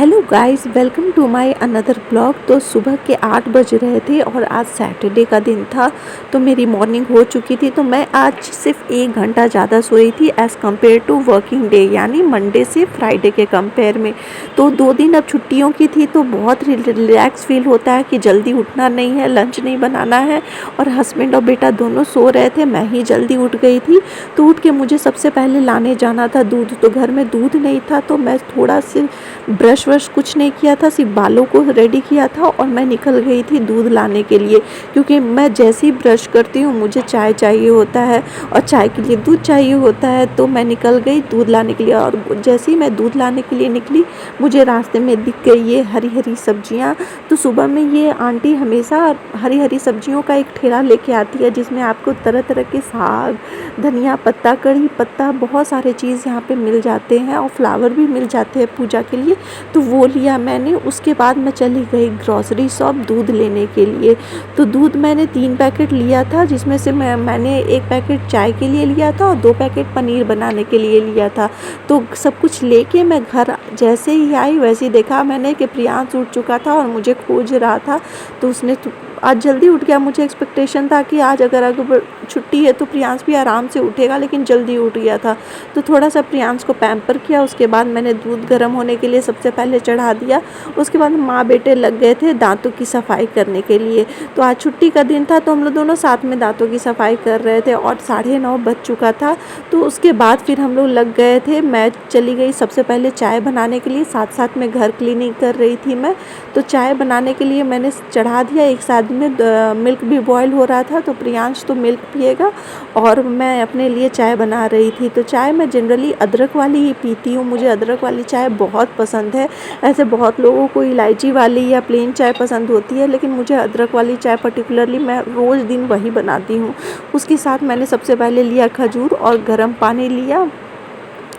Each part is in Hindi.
Hello guys, welcome to my another blog. तो सुबह के 8 बज रहे थे और आज सैटरडे का दिन था, तो मेरी मॉर्निंग हो चुकी थी। तो मैं आज सिर्फ 1 घंटा ज़्यादा सोई थी as compare to working day, यानी मंडे से फ्राइडे के कंपेयर में। तो 2 दिन अब छुट्टियों की थी, तो बहुत रिलैक्स फील होता है कि जल्दी उठना नहीं है, लंच नहीं बनाना है। और हस्बैंड और बेटा दोनों सो रहे थे, मैं ही जल्दी उठ गई थी। तो उठ के मुझे सबसे पहले लाने जाना था दूध। तो घर में दूध नहीं था, तो मैं थोड़ा सा ब्रश वश कुछ नहीं किया था, सिर्फ बालों को रेडी किया था और मैं निकल गई थी दूध लाने के लिए। क्योंकि मैं जैसे ही ब्रश करती हूँ मुझे चाय चाहिए होता है और चाय के लिए दूध चाहिए होता है। तो मैं निकल गई दूध लाने के लिए, और जैसे ही मैं दूध लाने के लिए निकली मुझे रास्ते में दिख गई ये हरी हरी सब्जियाँ। तो सुबह में ये आंटी हमेशा हरी हरी सब्जियों का एक ठेला लेके आती है, जिसमें आपको तरह तरह के साग, धनिया पत्ता, कड़ी पत्ता, बहुत सारे चीज़ यहाँ पे मिल जाते हैं और फ्लावर भी मिल जाते हैं पूजा के लिए। तो वो लिया मैंने। उसके बाद मैं चली गई ग्रॉसरी शॉप दूध लेने के लिए। तो दूध मैंने 3 पैकेट लिया था, जिसमें से मैंने 1 पैकेट चाय के लिए लिया था और 2 पैकेट पनीर बनाने के लिए लिया था। तो सब कुछ लेके मैं घर जैसे ही आई वैसे ही देखा मैंने कि प्रियांश उठ चुका था और मुझे खोज रहा था। तो उसने आज जल्दी उठ गया। मुझे एक्सपेक्टेशन था कि आज अगर छुट्टी है तो प्रियांश भी आराम से उठेगा, लेकिन जल्दी उठ गया था। तो थोड़ा सा प्रियांश को पैम्पर किया। उसके बाद मैंने दूध गर्म होने के लिए सबसे पहले चढ़ा दिया। उसके बाद माँ बेटे लग गए थे दांतों की सफाई करने के लिए। तो आज छुट्टी का दिन था, तो हम लोग दोनों साथ में दांतों की सफाई कर रहे थे और 9:30 बज चुका था। तो उसके बाद फिर हम लोग लग गए थे। मैं चली गई सबसे पहले चाय बनाने के लिए, साथ साथ में घर क्लीनिंग कर रही थी मैं। तो चाय बनाने के लिए मैंने चढ़ा दिया। एक साथ में मिल्क भी बॉयल हो रहा था, तो प्रियांश तो मिल्क पिएगा और मैं अपने लिए चाय बना रही थी। तो चाय मैं जनरली अदरक वाली ही पीती हूँ, मुझे अदरक वाली चाय बहुत पसंद है। ऐसे बहुत लोगों को इलायची वाली या प्लेन चाय पसंद होती है, लेकिन मुझे अदरक वाली चाय पर्टिकुलरली मैं रोज़ दिन वही बनाती हूँ। उसके साथ मैंने सबसे पहले लिया खजूर और गर्म पानी लिया।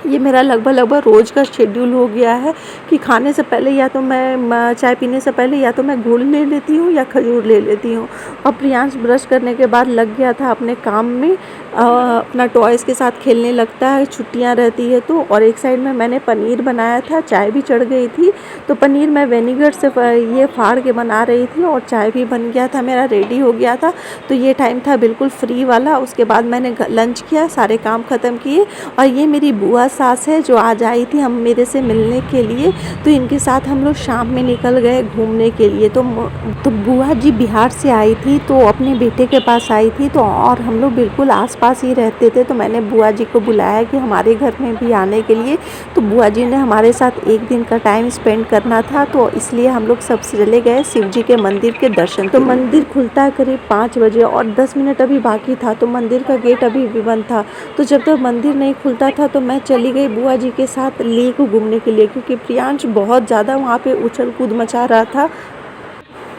ये मेरा लगभग रोज़ का शेड्यूल हो गया है कि खाने से पहले या तो मैं चाय पीने से पहले या तो मैं गुड़ ले लेती हूँ या खजूर ले लेती हूँ। और प्रियांश ब्रश करने के बाद लग गया था अपने काम में, अपना टॉयज़ के साथ खेलने लगता है, छुट्टियाँ रहती है तो। और एक साइड में मैंने पनीर बनाया था, चाय भी चढ़ गई थी। तो पनीर मैं विनेगर से ये फाड़ के बना रही थी और चाय भी बन गया था, मेरा रेडी हो गया था। तो ये टाइम था बिल्कुल फ्री वाला। उसके बाद मैंने लंच किया, सारे काम ख़त्म किए। और ये मेरी बुआ सास है जो आज आई थी हम मेरे से मिलने के लिए। तो इनके साथ हम लोग शाम में निकल गए घूमने के लिए। तो बुआ जी बिहार से आई थी, तो अपने बेटे के पास आई थी। तो और हम लोग बिल्कुल आसपास ही रहते थे, तो मैंने बुआ जी को बुलाया कि हमारे घर में भी आने के लिए। तो बुआ जी ने हमारे साथ एक दिन का टाइम स्पेंड करना था, तो इसलिए हम लोग सब चले गए शिव जी के मंदिर के दर्शन। तो मंदिर खुलता है करीब 5 बजे और 10 मिनट अभी बाकी था, तो मंदिर का गेट अभी भी बंद था। तो जब तक मंदिर नहीं खुलता था तो मैं चली गई बुआ जी के साथ लेक घूमने के लिए, क्योंकि प्रियांश बहुत ज़्यादा वहाँ पे उछल कूद मचा रहा था।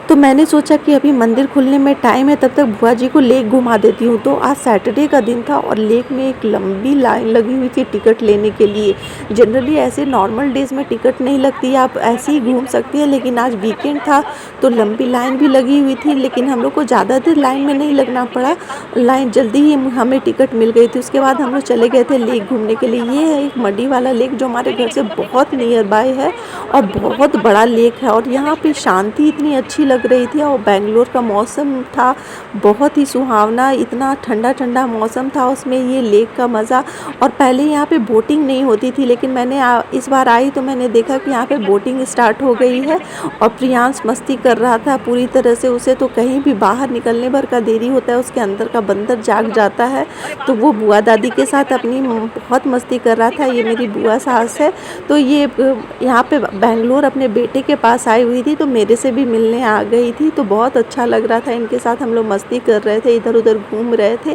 तो मैंने सोचा कि अभी मंदिर खुलने में टाइम है, तब तक बुआ जी को लेक घुमा देती हूँ। तो आज सैटरडे का दिन था और लेक में एक लंबी लाइन लगी हुई थी टिकट लेने के लिए। जनरली ऐसे नॉर्मल डेज़ में टिकट नहीं लगती है, आप ऐसे ही घूम सकती हैं, लेकिन आज वीकेंड था तो लंबी लाइन भी लगी हुई थी। लेकिन हम लोग को ज़्यादा देर लाइन में नहीं लगना पड़ा, लाइन जल्दी ही हमें टिकट मिल गई थी। उसके बाद हम लोग चले गए थे लेक घूमने के लिए। ये है एक मडी वाला लेक जो हमारे घर से बहुत नियर बाय है और बहुत बड़ा लेक है। और यहाँ पे शांति इतनी अच्छी लग रही थी और बेंगलोर का मौसम था बहुत ही सुहावना, इतना ठंडा ठंडा मौसम था उसमें, ये लेक का मज़ा। और पहले यहाँ पे बोटिंग नहीं होती थी, लेकिन मैंने इस बार आई तो मैंने देखा कि यहाँ पे बोटिंग स्टार्ट हो गई है। और प्रियांश मस्ती कर रहा था पूरी तरह से, उसे तो कहीं भी बाहर निकलने भर का देरी होता है उसके अंदर का बंदर जाग जाता है। तो वो बुआ दादी के साथ अपनी बहुत मस्ती कर रहा था। ये मेरी बुआ सास है। तो ये यहाँ पे बेंगलोर अपने बेटे के पास आई हुई थी, तो मेरे से भी मिलने आ गई थी। तो बहुत अच्छा लग रहा था, इनके साथ हम लोग मस्ती कर रहे थे, इधर उधर घूम रहे थे।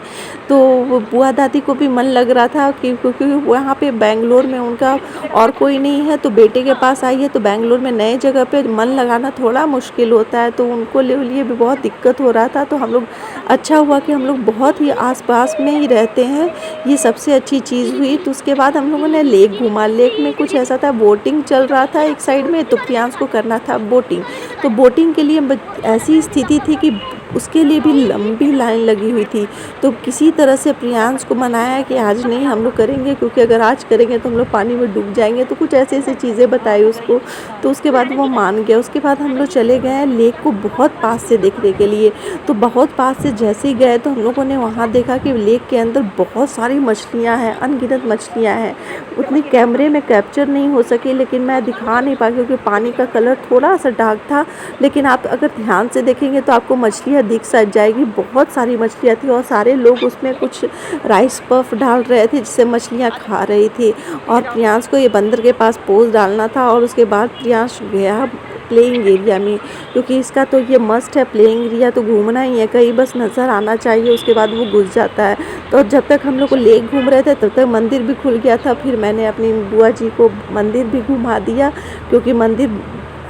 तो बुआ दादी को भी मन लग रहा था क्योंकि वहाँ पे बेंगलोर में उनका और कोई नहीं है, तो बेटे के पास आई है। तो बेंगलोर में नए जगह पे मन लगाना थोड़ा मुश्किल होता है, तो उनको लिए भी बहुत दिक्कत हो रहा था। तो हम लोग, अच्छा हुआ कि हम लोग बहुत ही आसपास में ही रहते हैं, ये सबसे अच्छी चीज़ हुई। तो उसके बाद हम लोगों ने लेक घूमा। लेक में कुछ ऐसा था, बोटिंग चल रहा था एक साइड में, तो प्रियांश को करना था बोटिंग। तो बोटिंग के लिए ऐसी स्थिति थी कि उसके लिए भी लंबी लाइन लगी हुई थी। तो किसी तरह से प्रियांश को मनाया कि आज नहीं हम लोग करेंगे, क्योंकि अगर आज करेंगे तो हम लोग पानी में डूब जाएँगे। तो कुछ ऐसी-ऐसी चीज़ें बताई उसको, तो उसके बाद वो मान गया। उसके बाद हम लोग चले गए लेक को बहुत पास से देखने के लिए। तो बहुत पास से जैसे ही गए तो हम लोगों ने वहाँ देखा कि लेक के अंदर बहुत सारी मछलियाँ हैं, अनगिनत मछलियाँ हैं। उतनी कैमरे में कैप्चर नहीं हो सकी, लेकिन मैं दिखा नहीं पाई क्योंकि पानी का कलर थोड़ा-सा डार्क था। लेकिन आप अगर ध्यान से देखेंगे तो आपको मछलियाँ दिख स जाएगी, बहुत सारी मछलियाँ थी और सारे लोग उसमें कुछ राइस पफ डाल रहे थे जिससे मछलियाँ खा रही थी। और प्रियांश को ये बंदर के पास पोज़ डालना था और उसके बाद प्रियांश गया प्लेइंग एरिया में, क्योंकि इसका तो ये मस्ट है, प्लेइंग एरिया तो घूमना ही है, कहीं बस नज़र आना चाहिए, उसके बाद वो घुस जाता है। तो जब तक हम लोग को लेक घूम रहे थे तब तक मंदिर भी खुल गया था। फिर मैंने अपनी बुआ जी को मंदिर भी घुमा दिया, क्योंकि मंदिर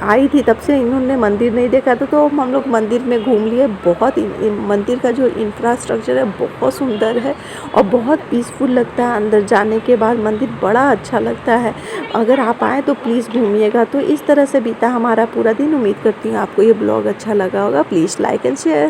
आई थी तब से इन्होंने मंदिर नहीं देखा था, तो हम लोग मंदिर में घूम लिए। बहुत मंदिर का जो इंफ्रास्ट्रक्चर है बहुत सुंदर है और बहुत पीसफुल लगता है। अंदर जाने के बाद मंदिर बड़ा अच्छा लगता है। अगर आप आएँ तो प्लीज़ घूमिएगा। तो इस तरह से बीता हमारा पूरा दिन। उम्मीद करती हूँ आपको ये ब्लॉग अच्छा लगा होगा। Please like and share.